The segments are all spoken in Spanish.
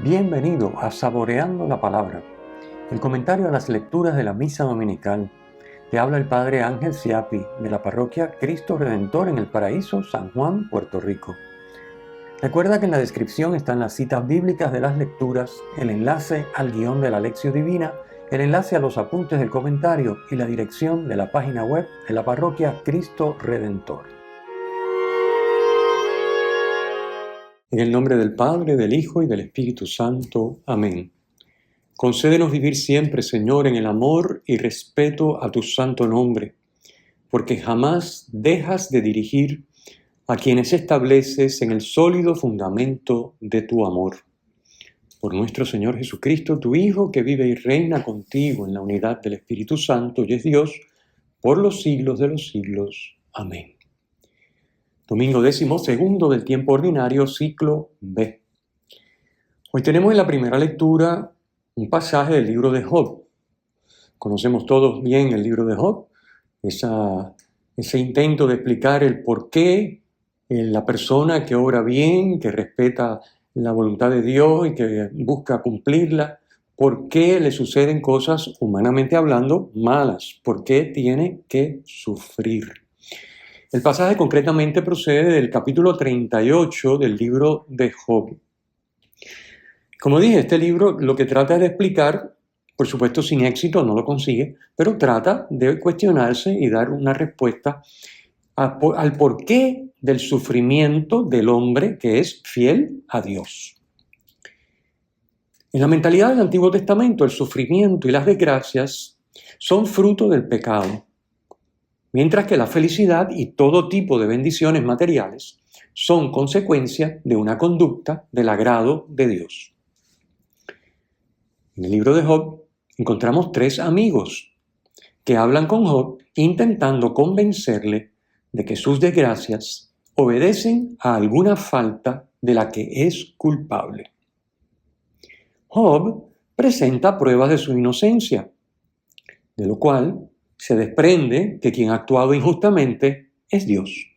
Bienvenido a Saboreando la Palabra, el comentario a las lecturas de la Misa Dominical. Te habla el Padre Ángel Siapi, de la parroquia Cristo Redentor en el Paraíso, San Juan, Puerto Rico. Recuerda que en la descripción están las citas bíblicas de las lecturas, el enlace al guión de la Lección Divina, el enlace a los apuntes del comentario y la dirección de la página web de la parroquia Cristo Redentor. En el nombre del Padre, del Hijo y del Espíritu Santo. Amén. Concédenos vivir siempre, Señor, en el amor y respeto a tu santo nombre, porque jamás dejas de dirigir a quienes estableces en el sólido fundamento de tu amor. Por nuestro Señor Jesucristo, tu Hijo, que vive y reina contigo en la unidad del Espíritu Santo y es Dios, por los siglos de los siglos. Amén. Domingo 12º del tiempo ordinario, ciclo B. Hoy tenemos en la primera lectura un pasaje del libro de Job. Conocemos todos bien el libro de Job, ese intento de explicar el por qué la persona que obra bien, que respeta la voluntad de Dios y que busca cumplirla, por qué le suceden cosas, humanamente hablando, malas, por qué tiene que sufrir. El pasaje concretamente procede del capítulo 38 del libro de Job. Como dije, este libro lo que trata es de explicar, por supuesto sin éxito, no lo consigue, pero trata de cuestionarse y dar una respuesta al porqué del sufrimiento del hombre que es fiel a Dios. En la mentalidad del Antiguo Testamento, el sufrimiento y las desgracias son fruto del pecado, mientras que la felicidad y todo tipo de bendiciones materiales son consecuencia de una conducta del agrado de Dios. En el libro de Job encontramos 3 amigos que hablan con Job intentando convencerle de que sus desgracias obedecen a alguna falta de la que es culpable. Job presenta pruebas de su inocencia, de lo cual se desprende que quien ha actuado injustamente es Dios.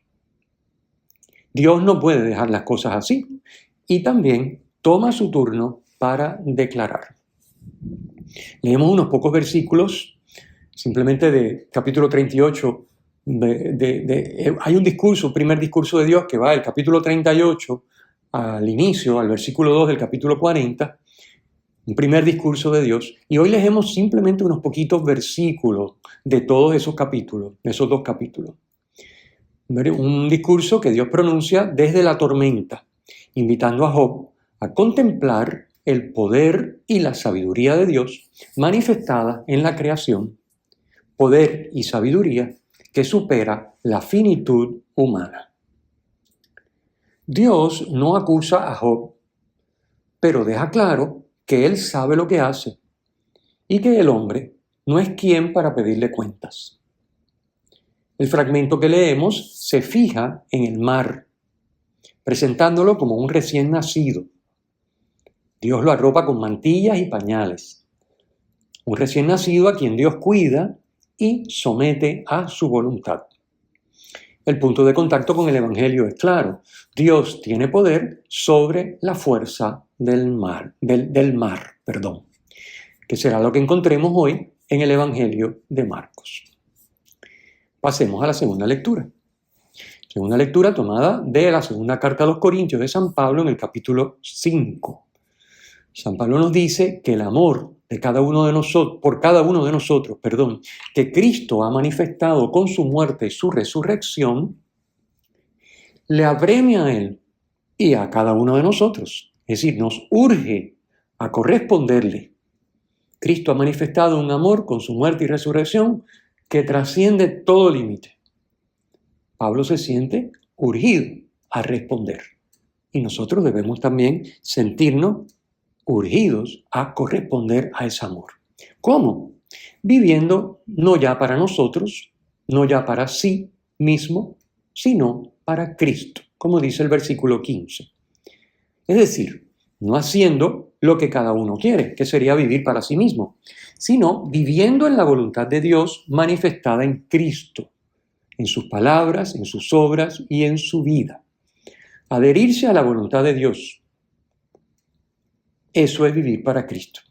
Dios no puede dejar las cosas así y también toma su turno para declarar. Leemos unos pocos versículos, simplemente de capítulo 38. Hay un primer discurso de Dios que va del capítulo 38 al inicio, al versículo 2 del capítulo 40, un primer discurso de Dios, y hoy leemos simplemente unos poquitos versículos de todos esos capítulos, de esos 2 capítulos. Un discurso que Dios pronuncia desde la tormenta, invitando a Job a contemplar el poder y la sabiduría de Dios manifestada en la creación, poder y sabiduría que supera la finitud humana. Dios no acusa a Job, pero deja claro que él sabe lo que hace y que el hombre no es quien para pedirle cuentas. El fragmento que leemos se fija en el mar, presentándolo como un recién nacido. Dios lo arropa con mantillas y pañales. Un recién nacido a quien Dios cuida y somete a su voluntad. El punto de contacto con el Evangelio es claro. Dios tiene poder sobre la fuerza del mar, que será lo que encontremos hoy en el Evangelio de Marcos. Pasemos a la segunda lectura. Segunda lectura tomada de la segunda carta a los Corintios de San Pablo en el capítulo 5. San Pablo nos dice que el amor de por cada uno de nosotros, que Cristo ha manifestado con su muerte y su resurrección, le apremia a Él y a cada uno de nosotros. Es decir, nos urge a corresponderle. Cristo ha manifestado un amor con su muerte y resurrección que trasciende todo límite. Pablo se siente urgido a responder. Y nosotros debemos también sentirnos urgidos a corresponder a ese amor. ¿Cómo? Viviendo no ya para nosotros, no ya para sí mismo, sino para Cristo, como dice el versículo 15. Es decir, no haciendo lo que cada uno quiere, que sería vivir para sí mismo, sino viviendo en la voluntad de Dios manifestada en Cristo, en sus palabras, en sus obras y en su vida. Adherirse a la voluntad de Dios Eso es vivir para Cristo.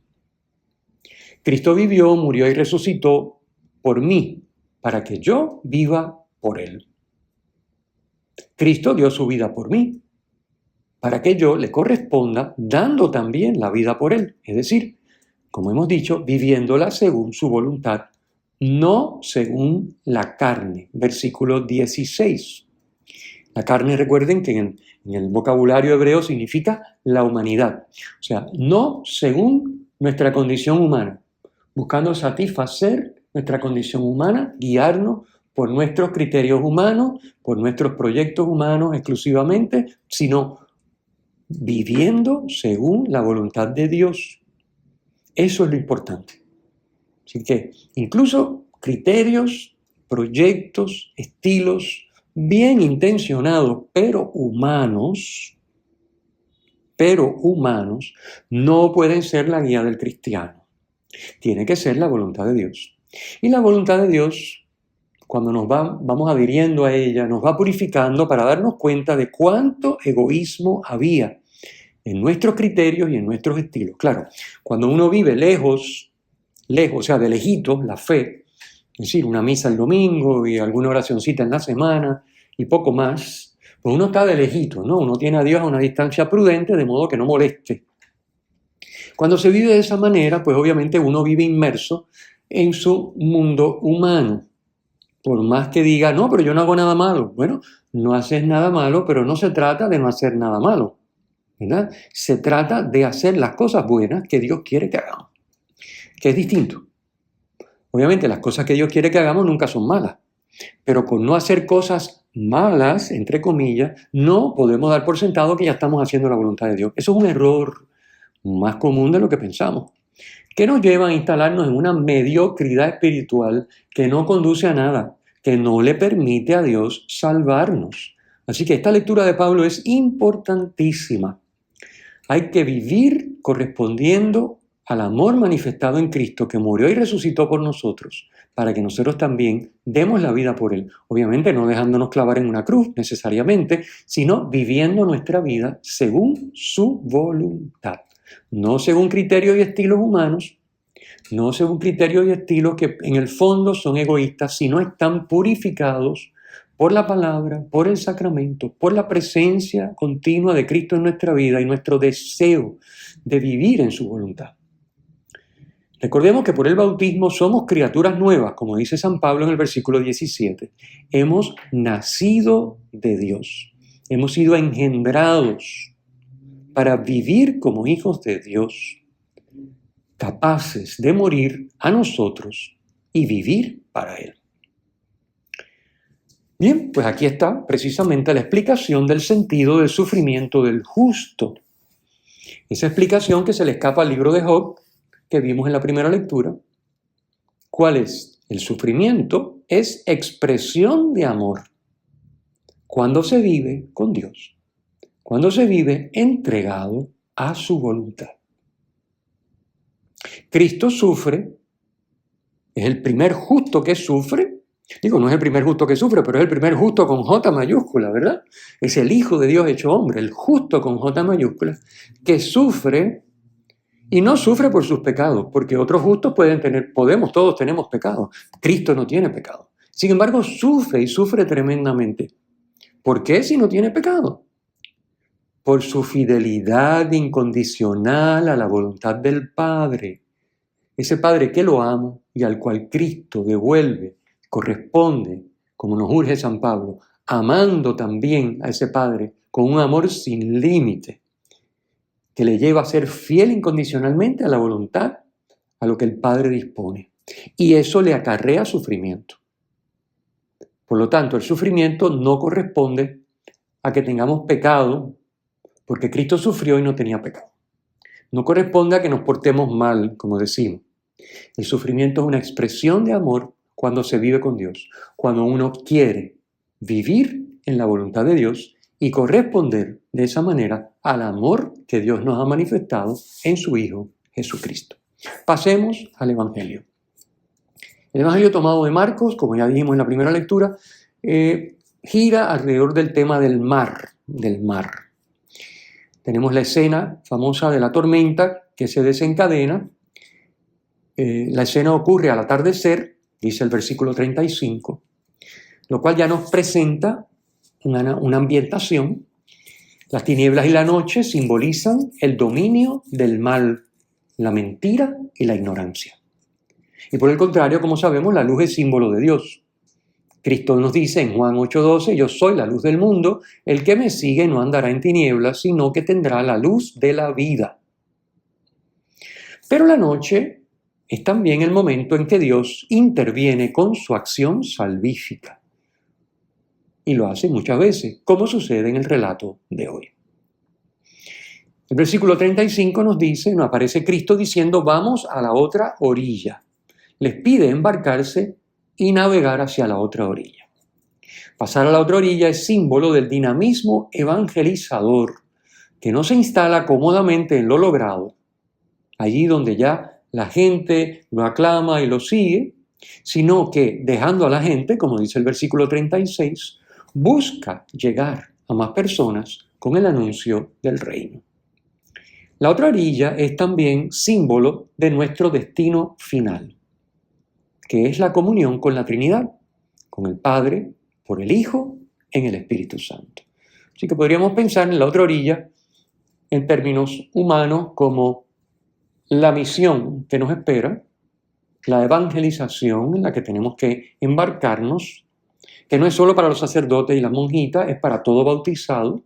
Cristo vivió, murió y resucitó por mí, para que yo viva por Él. Cristo dio su vida por mí, para que yo le corresponda dando también la vida por Él. Es decir, como hemos dicho, viviéndola según su voluntad, no según la carne. Versículo 16. La carne, recuerden que en el vocabulario hebreo significa la humanidad. O sea, no según nuestra condición humana, buscando satisfacer nuestra condición humana, guiarnos por nuestros criterios humanos, por nuestros proyectos humanos exclusivamente, sino viviendo según la voluntad de Dios. Eso es lo importante. Así que incluso criterios, proyectos, estilos bien intencionados, pero humanos, no pueden ser la guía del cristiano. Tiene que ser la voluntad de Dios. Y la voluntad de Dios, cuando vamos adhiriendo a ella, nos va purificando para darnos cuenta de cuánto egoísmo había en nuestros criterios y en nuestros estilos. Claro, cuando uno vive lejos, o sea, de lejitos, la fe, es decir, una misa el domingo y alguna oracioncita en la semana y poco más, pues uno está de lejitos, ¿no? Uno tiene a Dios a una distancia prudente, de modo que no moleste. Cuando se vive de esa manera, pues obviamente uno vive inmerso en su mundo humano. Por más que diga, no, pero yo no hago nada malo. Bueno, no haces nada malo, pero no se trata de no hacer nada malo, ¿verdad? Se trata de hacer las cosas buenas que Dios quiere que hagamos, que es distinto. Obviamente las cosas que Dios quiere que hagamos nunca son malas, pero con no hacer cosas malas, entre comillas, no podemos dar por sentado que ya estamos haciendo la voluntad de Dios. Eso es un error más común de lo que pensamos, que nos lleva a instalarnos en una mediocridad espiritual que no conduce a nada, que no le permite a Dios salvarnos. Así que esta lectura de Pablo es importantísima. Hay que vivir correspondiendo al amor manifestado en Cristo, que murió y resucitó por nosotros, para que nosotros también demos la vida por Él. Obviamente no dejándonos clavar en una cruz necesariamente, sino viviendo nuestra vida según su voluntad. No según criterios y estilos humanos, no según criterios y estilos que en el fondo son egoístas, sino están purificados por la palabra, por el sacramento, por la presencia continua de Cristo en nuestra vida y nuestro deseo de vivir en su voluntad. Recordemos que por el bautismo somos criaturas nuevas, como dice San Pablo en el versículo 17. Hemos nacido de Dios, hemos sido engendrados para vivir como hijos de Dios, capaces de morir a nosotros y vivir para Él. Bien, pues aquí está precisamente la explicación del sentido del sufrimiento del justo. Esa explicación que se le escapa al libro de Job, que vimos en la primera lectura. ¿Cuál es? El sufrimiento es expresión de amor cuando se vive con Dios, cuando se vive entregado a su voluntad. Cristo sufre, es el primer justo que sufre. Digo, no es el primer justo que sufre, pero es el primer justo con J mayúscula, ¿verdad? Es el Hijo de Dios hecho hombre, el justo con J mayúscula, que sufre y no sufre por sus pecados, porque otros justos todos tenemos pecados. Cristo no tiene pecado. Sin embargo, sufre y sufre tremendamente. ¿Por qué si no tiene pecado? Por su fidelidad incondicional a la voluntad del Padre. Ese Padre que lo ama y al cual Cristo corresponde, como nos urge San Pablo, amando también a ese Padre con un amor sin límite, que le lleva a ser fiel incondicionalmente a la voluntad, a lo que el Padre dispone. Y eso le acarrea sufrimiento. Por lo tanto, el sufrimiento no corresponde a que tengamos pecado, porque Cristo sufrió y no tenía pecado. No corresponde a que nos portemos mal, como decimos. El sufrimiento es una expresión de amor cuando se vive con Dios, cuando uno quiere vivir en la voluntad de Dios y corresponder de esa manera al amor que Dios nos ha manifestado en su Hijo Jesucristo. Pasemos al Evangelio. El Evangelio tomado de Marcos, como ya dijimos en la primera lectura, gira alrededor del tema del mar. Tenemos la escena famosa de la tormenta que se desencadena. La escena ocurre al atardecer, dice el versículo 35, lo cual ya nos presenta una ambientación. Las tinieblas y la noche simbolizan el dominio del mal, la mentira y la ignorancia. Y por el contrario, como sabemos, la luz es símbolo de Dios. Cristo nos dice en Juan 8:12, yo soy la luz del mundo, el que me sigue no andará en tinieblas, sino que tendrá la luz de la vida. Pero la noche es también el momento en que Dios interviene con su acción salvífica. Y lo hace muchas veces, como sucede en el relato de hoy. El versículo 35 nos aparece Cristo diciendo, vamos a la otra orilla. Les pide embarcarse y navegar hacia la otra orilla. Pasar a la otra orilla es símbolo del dinamismo evangelizador, que no se instala cómodamente en lo logrado, allí donde ya la gente lo aclama y lo sigue, sino que dejando a la gente, como dice el versículo 36, busca llegar a más personas con el anuncio del reino. La otra orilla es también símbolo de nuestro destino final, que es la comunión con la Trinidad, con el Padre, por el Hijo, en el Espíritu Santo. Así que podríamos pensar en la otra orilla en términos humanos como la misión que nos espera, la evangelización en la que tenemos que embarcarnos, que no es solo para los sacerdotes y las monjitas, es para todo bautizado,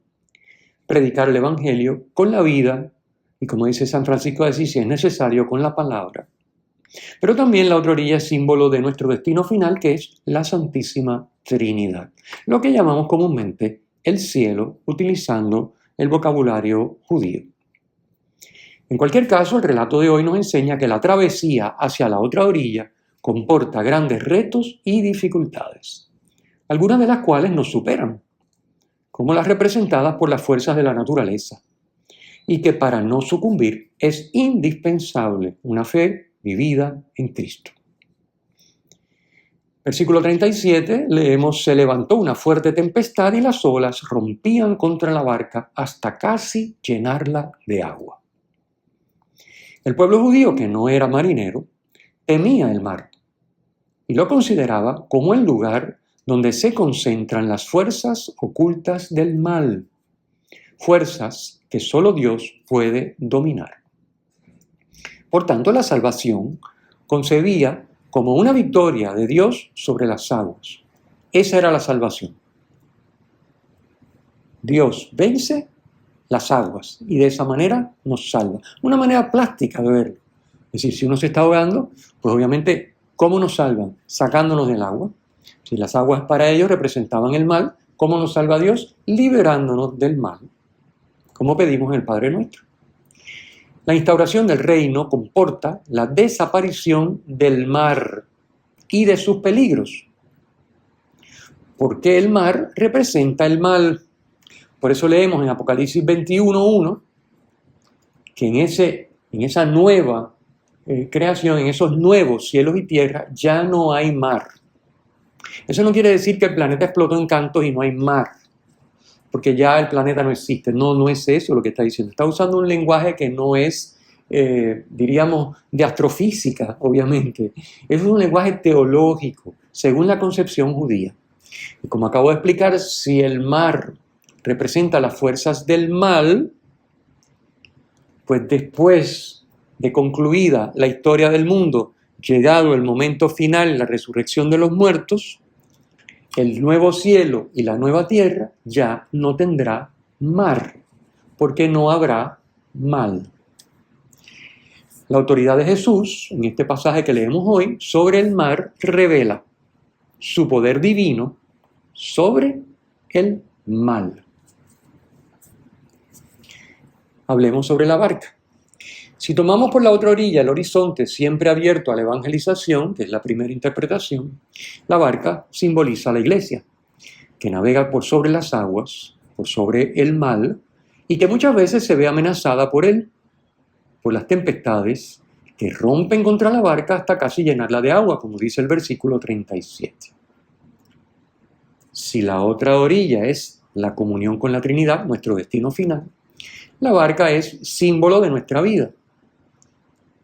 predicar el Evangelio con la vida y, como dice San Francisco de Asís, si es necesario, con la palabra. Pero también la otra orilla es símbolo de nuestro destino final, que es la Santísima Trinidad, lo que llamamos comúnmente el cielo, utilizando el vocabulario judío. En cualquier caso, el relato de hoy nos enseña que la travesía hacia la otra orilla comporta grandes retos y dificultades, algunas de las cuales nos superan, como las representadas por las fuerzas de la naturaleza, y que para no sucumbir es indispensable una fe vivida en Cristo. Versículo 37, leemos, se levantó una fuerte tempestad y las olas rompían contra la barca hasta casi llenarla de agua. El pueblo judío, que no era marinero, temía el mar y lo consideraba como el lugar donde se concentran las fuerzas ocultas del mal, fuerzas que solo Dios puede dominar. Por tanto, la salvación concebía como una victoria de Dios sobre las aguas. Esa era la salvación. Dios vence las aguas y de esa manera nos salva. Una manera plástica de verlo. Es decir, si uno se está ahogando, pues obviamente, ¿cómo nos salvan? Sacándonos del agua. Si las aguas para ellos representaban el mal, ¿cómo nos salva Dios? Liberándonos del mal, como pedimos en el Padre Nuestro. La instauración del reino comporta la desaparición del mar y de sus peligros, porque el mar representa el mal. Por eso leemos en Apocalipsis 21:1 que en esa nueva creación, en esos nuevos cielos y tierra, ya no hay mar. Eso no quiere decir que el planeta explotó en cantos y no hay mar, porque ya el planeta no existe. No es eso lo que está diciendo. Está usando un lenguaje que no es, diríamos, de astrofísica, obviamente. Es un lenguaje teológico, según la concepción judía. Y como acabo de explicar, si el mar representa las fuerzas del mal, pues después de concluida la historia del mundo, llegado el momento final, la resurrección de los muertos, el nuevo cielo y la nueva tierra ya no tendrá mar, porque no habrá mal. La autoridad de Jesús, en este pasaje que leemos hoy, sobre el mar, revela su poder divino sobre el mal. Hablemos sobre la barca. Si tomamos por la otra orilla el horizonte siempre abierto a la evangelización, que es la primera interpretación, la barca simboliza a la iglesia, que navega por sobre las aguas, por sobre el mal, y que muchas veces se ve amenazada por él, por las tempestades que rompen contra la barca hasta casi llenarla de agua, como dice el versículo 37. Si la otra orilla es la comunión con la Trinidad, nuestro destino final, La barca es símbolo de nuestra vida,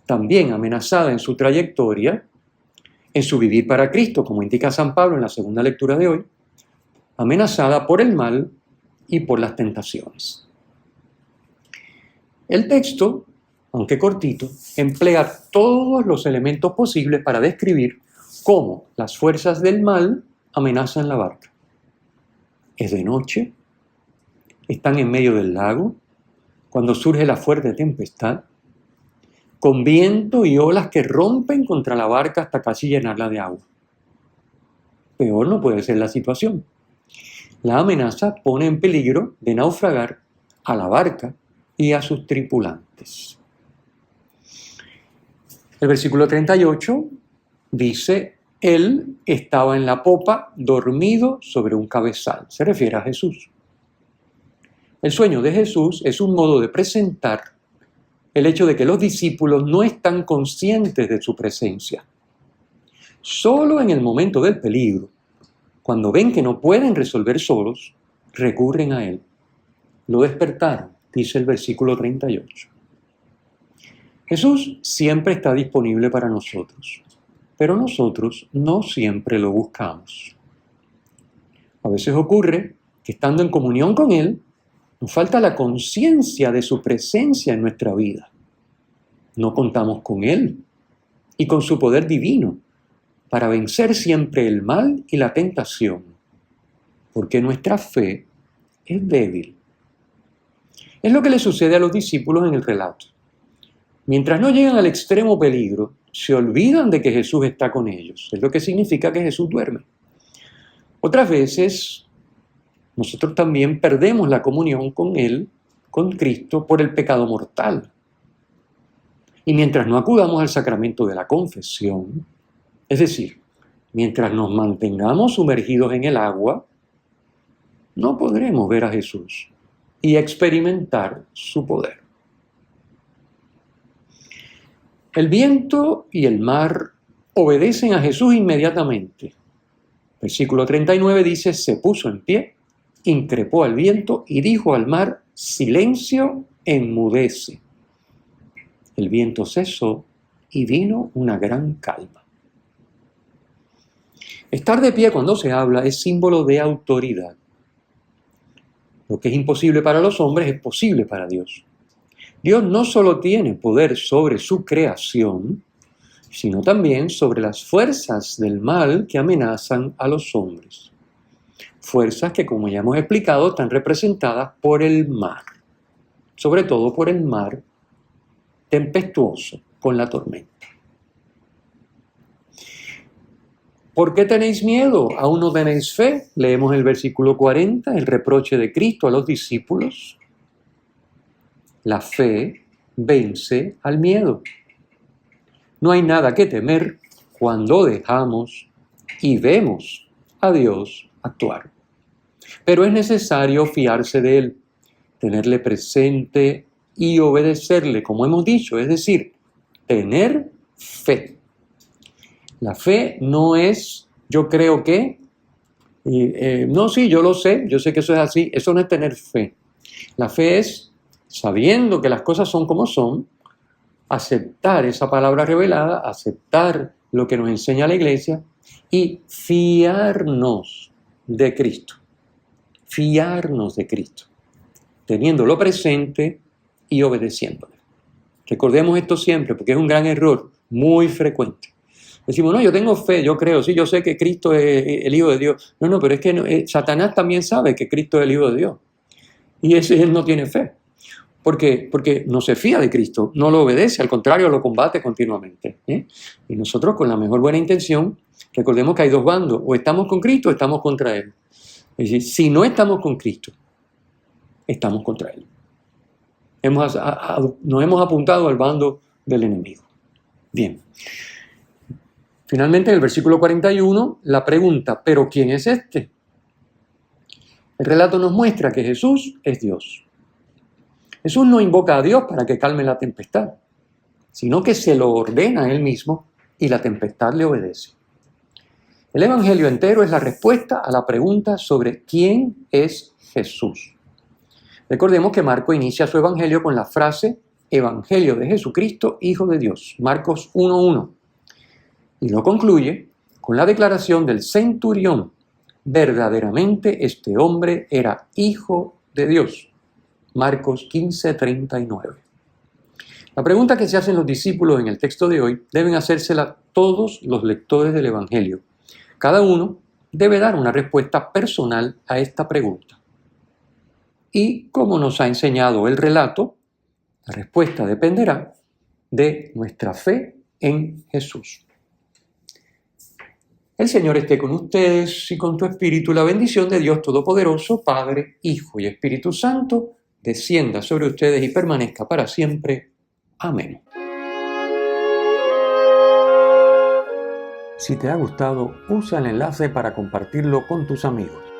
también amenazada en su trayectoria, en su vivir para Cristo, como indica San Pablo en la segunda lectura de hoy, amenazada por el mal y por las tentaciones. El texto, aunque cortito, emplea todos los elementos posibles para describir cómo las fuerzas del mal amenazan la barca. Es de noche, están en medio del lago, cuando surge la fuerte tempestad, con viento y olas que rompen contra la barca hasta casi llenarla de agua. Peor no puede ser la situación. La amenaza pone en peligro de naufragar a la barca y a sus tripulantes. El versículo 38 dice: Él estaba en la popa, dormido sobre un cabezal. Se refiere a Jesús. El sueño de Jesús es un modo de presentar el hecho de que los discípulos no están conscientes de su presencia. Solo en el momento del peligro, cuando ven que no pueden resolver solos, recurren a Él. Lo despertaron, dice el versículo 38. Jesús siempre está disponible para nosotros, pero nosotros no siempre lo buscamos. A veces ocurre que estando en comunión con Él, nos falta la conciencia de su presencia en nuestra vida. No contamos con Él y con su poder divino para vencer siempre el mal y la tentación, porque nuestra fe es débil. Es lo que le sucede a los discípulos en el relato. Mientras no llegan al extremo peligro, se olvidan de que Jesús está con ellos. Es lo que significa que Jesús duerme. Otras veces, nosotros también perdemos la comunión con Él, con Cristo, por el pecado mortal. Y mientras no acudamos al sacramento de la confesión, es decir, mientras nos mantengamos sumergidos en el agua, no podremos ver a Jesús y experimentar su poder. El viento y el mar obedecen a Jesús inmediatamente. Versículo 39 dice: se puso en pie, increpó al viento y dijo al mar: silencio, enmudece. El viento cesó y vino una gran calma. Estar de pie cuando se habla es símbolo de autoridad. Lo que es imposible para los hombres es posible para Dios. Dios no solo tiene poder sobre su creación, sino también sobre las fuerzas del mal que amenazan a los hombres. Fuerzas que, como ya hemos explicado, están representadas por el mar, sobre todo por el mar tempestuoso con la tormenta. ¿Por qué tenéis miedo? ¿Aún no tenéis fe? Leemos el versículo 40, el reproche de Cristo a los discípulos. La fe vence al miedo. No hay nada que temer cuando dejamos y vemos a Dios actuar. Pero es necesario fiarse de Él, tenerle presente y obedecerle, como hemos dicho, es decir, tener fe. La fe no es yo creo que, no, sí, yo lo sé, yo sé que eso es así, eso no es tener fe. La fe es, sabiendo que las cosas son como son, aceptar esa palabra revelada, aceptar lo que nos enseña la Iglesia y fiarnos de Cristo. Fiarnos de Cristo, teniéndolo presente y obedeciéndole. Recordemos esto siempre porque es un gran error muy frecuente. Decimos, no, yo tengo fe, yo creo, sí, yo sé que Cristo es el Hijo de Dios. No, pero es que Satanás también sabe que Cristo es el Hijo de Dios. Y él no tiene fe. Porque no se fía de Cristo, no lo obedece, al contrario, lo combate continuamente. Y nosotros, con la mejor buena intención, recordemos que hay dos bandos, o estamos con Cristo o estamos contra Él. Es decir, si no estamos con Cristo, estamos contra Él. Nos hemos apuntado al bando del enemigo. Bien. Finalmente, en el versículo 41, la pregunta, ¿pero quién es este? El relato nos muestra que Jesús es Dios. Jesús no invoca a Dios para que calme la tempestad, sino que se lo ordena a Él mismo y la tempestad le obedece. El Evangelio entero es la respuesta a la pregunta sobre quién es Jesús. Recordemos que Marco inicia su evangelio con la frase Evangelio de Jesucristo, Hijo de Dios, Marcos 1:1, y lo concluye con la declaración del centurión: verdaderamente este hombre era Hijo de Dios, Marcos 15:39. La pregunta que se hacen los discípulos en el texto de hoy deben hacérsela todos los lectores del Evangelio. Cada uno debe dar una respuesta personal a esta pregunta. Y como nos ha enseñado el relato, la respuesta dependerá de nuestra fe en Jesús. El Señor esté con ustedes y con tu espíritu. La bendición de Dios Todopoderoso, Padre, Hijo y Espíritu Santo, descienda sobre ustedes y permanezca para siempre. Amén. Si te ha gustado, usa el enlace para compartirlo con tus amigos.